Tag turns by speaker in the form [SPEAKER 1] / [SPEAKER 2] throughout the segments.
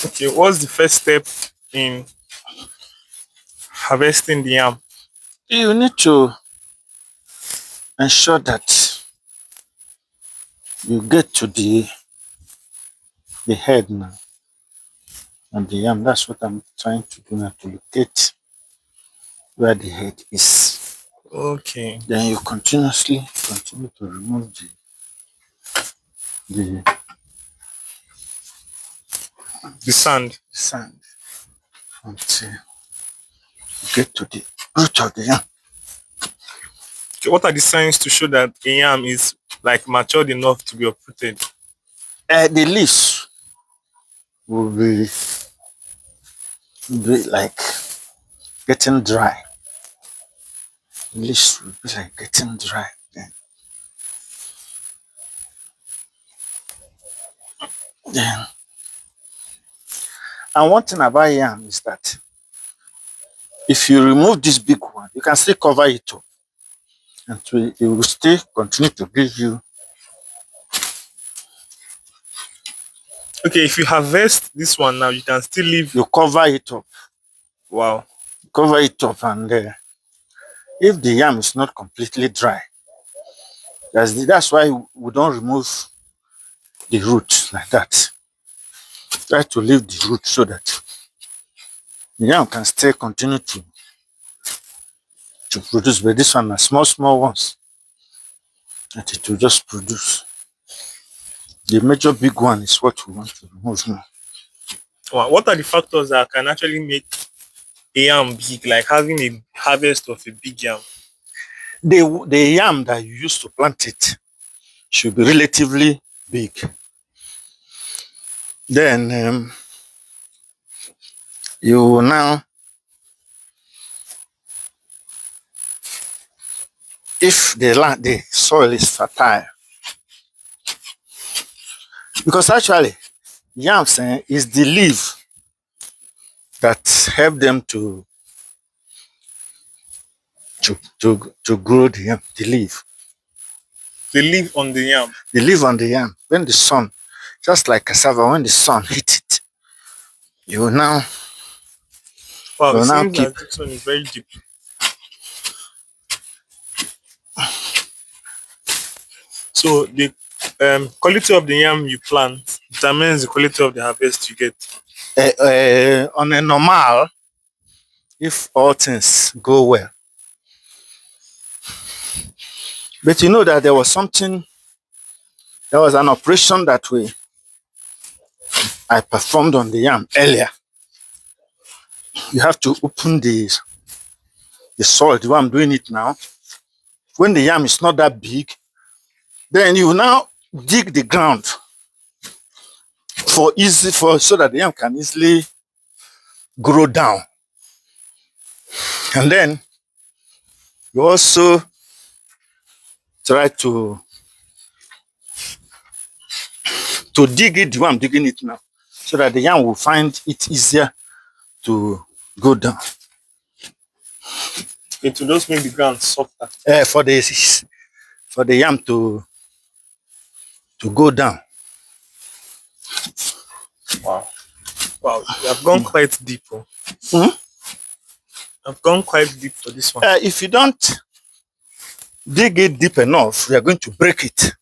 [SPEAKER 1] Okay, what's the first step in harvesting the yam?
[SPEAKER 2] You need to ensure that you get to the head now and the yam. That's what I'm trying to do now, to locate where the head is.
[SPEAKER 1] Okay.
[SPEAKER 2] Then you continuously continue to remove the
[SPEAKER 1] The sand.
[SPEAKER 2] sand until you get to the root of the yam.
[SPEAKER 1] Okay, what are the signs to show that a yam is like matured enough to be uprooted?
[SPEAKER 2] The leaves will be like getting dry. The leaves will be like getting dry. Then, and one thing about yam is that if you remove this big one, you can still cover it up, and it will still continue to give you.
[SPEAKER 1] Okay, if you harvest this one now, you can still leave.
[SPEAKER 2] You cover it up,
[SPEAKER 1] Wow.
[SPEAKER 2] and if the yam is not completely dry, that's why we don't remove the root like that. Try to leave the root so that the yam can still continue to produce. But this one are small ones that it will just produce. The major big one is what we want to remove now.
[SPEAKER 1] Wow. What are the factors that can actually make a yam big, like having a harvest of a big yam?
[SPEAKER 2] The yam that you use to plant it should be relatively big. Then you now, if the soil is fertile, because actually yams is the leaf that help them to grow the yam. The leaf,
[SPEAKER 1] They live on the yam.
[SPEAKER 2] they live on the yam. When the sun, just like cassava, when the sun hits it, you will now
[SPEAKER 1] Wow,
[SPEAKER 2] you
[SPEAKER 1] it
[SPEAKER 2] will now
[SPEAKER 1] seems
[SPEAKER 2] keep.
[SPEAKER 1] like this one is very deep. So the quality of the yam you plant determines the quality of the harvest you get.
[SPEAKER 2] On a normal, if all things go well. But you know that there was an operation that I performed on the yam earlier. You have to open the soil, the way I'm doing it now. When the yam is not that big, then you now dig the ground so that the yam can easily grow down. And then you also try to dig it the way I'm digging it now, so that the yam will find it easier to go down.
[SPEAKER 1] It will just make the ground softer.
[SPEAKER 2] For the yam to go down.
[SPEAKER 1] Wow. Wow. You have gone quite deep. Oh.
[SPEAKER 2] Mhm.
[SPEAKER 1] I've gone quite deep for this one.
[SPEAKER 2] If you don't dig it deep enough, you are going to break it.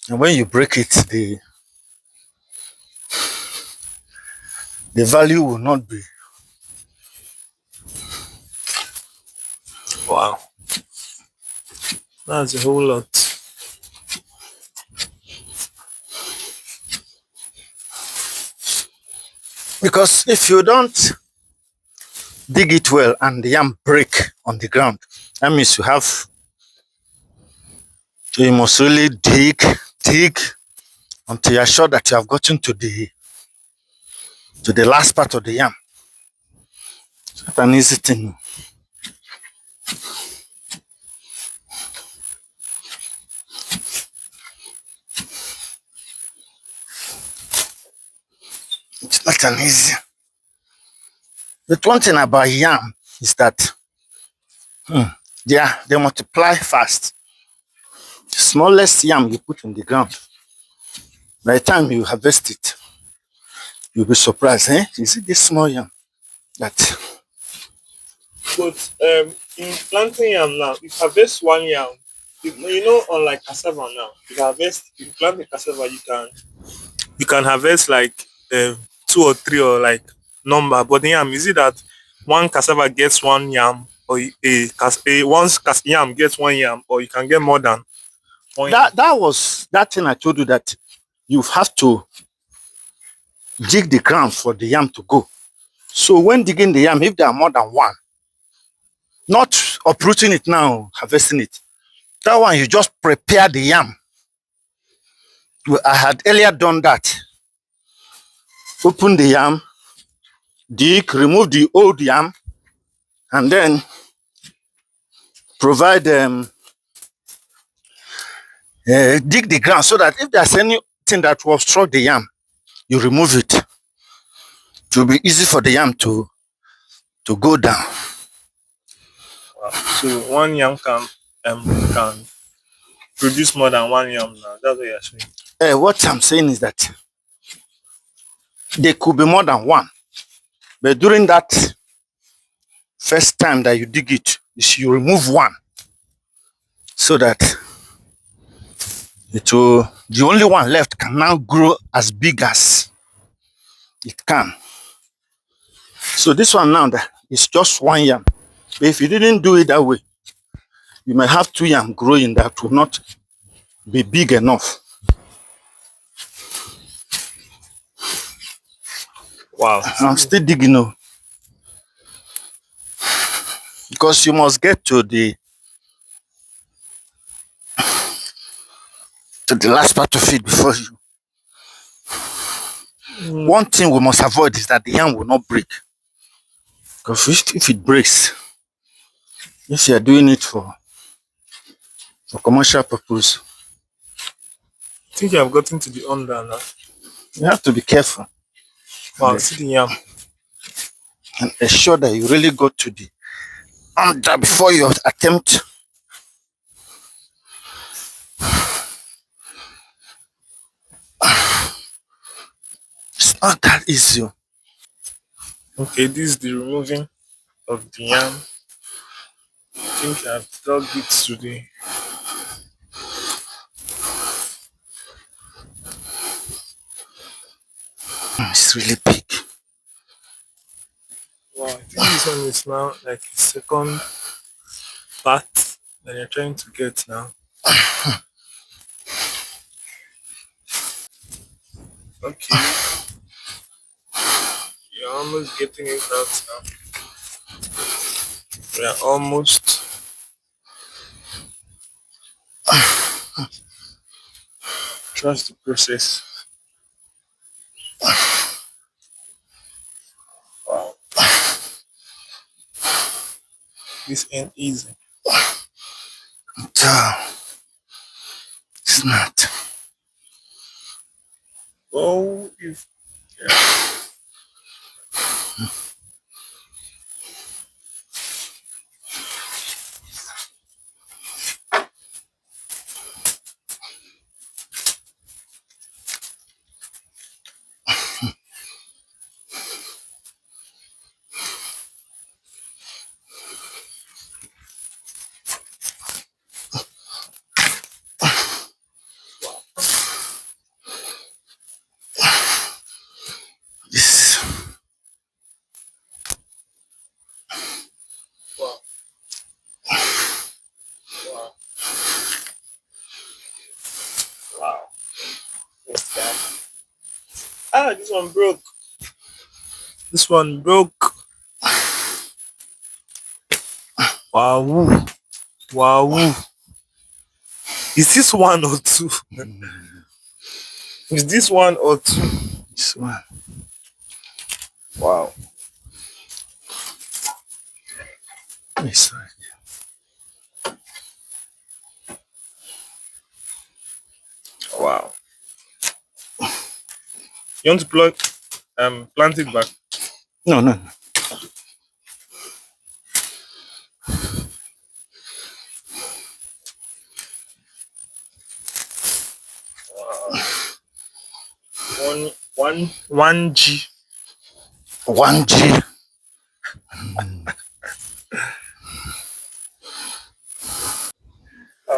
[SPEAKER 2] And when you break it, the value will not be.
[SPEAKER 1] Wow. That's a whole lot.
[SPEAKER 2] Because if you don't dig it well and the yam break on the ground, that means you must really dig until you are sure that you have gotten to the last part of the yam. It's not an easy thing. It's not an easy. But one thing about yam is that they multiply fast. The smallest yam you put in the ground, by the time you harvest it, You'll be surprised, eh? Is it this small yam that
[SPEAKER 1] But in planting yam now, if you harvest one yam, you know, unlike cassava now, if you plant a cassava, you can harvest like two or three or like number. But the yam, is it that one cassava gets one yam, or yam gets one yam, or you can get more than one yam?
[SPEAKER 2] that was that thing I told you that you have to dig the ground for the yam to go. So when digging the yam, if there are more than one, not uprooting it now, harvesting it. That one you just prepare the yam. I had earlier done that. Open the yam, dig, remove the old yam, and then provide dig the ground so that if there's anything that will obstruct the yam, you remove it. It will be easy for the yam to go down.
[SPEAKER 1] Wow. So one yam can produce more than one yam now. That's what you're saying.
[SPEAKER 2] What I'm saying is that there could be more than one, but during that first time that you dig it, you remove one so that the only one left can now grow as big as it can. So this one now that is just one yam. But if you didn't do it that way, you may have two yam growing that will not be big enough.
[SPEAKER 1] Wow.
[SPEAKER 2] I'm still digging now because you must get to the last part of it before you. One thing we must avoid is that the yam will not break. Because if it breaks, if you are doing it for commercial purpose,
[SPEAKER 1] I think you have gotten to the under now.
[SPEAKER 2] you have to be careful.
[SPEAKER 1] Wow, see the yam.
[SPEAKER 2] And ensure that you really go to the under before you attempt. It's not that easy.
[SPEAKER 1] Okay, this is the removing of the yam. I think I've dug it today.
[SPEAKER 2] It's really big.
[SPEAKER 1] Wow, I think this one is now like the second part that you're trying to get now. Okay, you're almost getting it out now. We are almost. Trust the process. Wow, this ain't easy.
[SPEAKER 2] It's not.
[SPEAKER 1] Oh, if yeah.
[SPEAKER 2] This.
[SPEAKER 1] Wow, wow, wow. Yes, yeah. Ah, this one broke. This one broke. Wow, wow. Is this one or two? Is this one or two?
[SPEAKER 2] This one.
[SPEAKER 1] Wow.
[SPEAKER 2] This one.
[SPEAKER 1] Wow. You want to plant it back?
[SPEAKER 2] No, no, no.
[SPEAKER 1] one G.
[SPEAKER 2] 1G.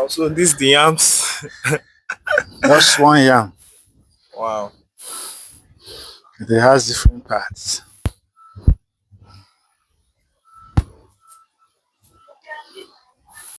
[SPEAKER 1] So this the yams.
[SPEAKER 2] Just one yam.
[SPEAKER 1] Wow.
[SPEAKER 2] It has different parts.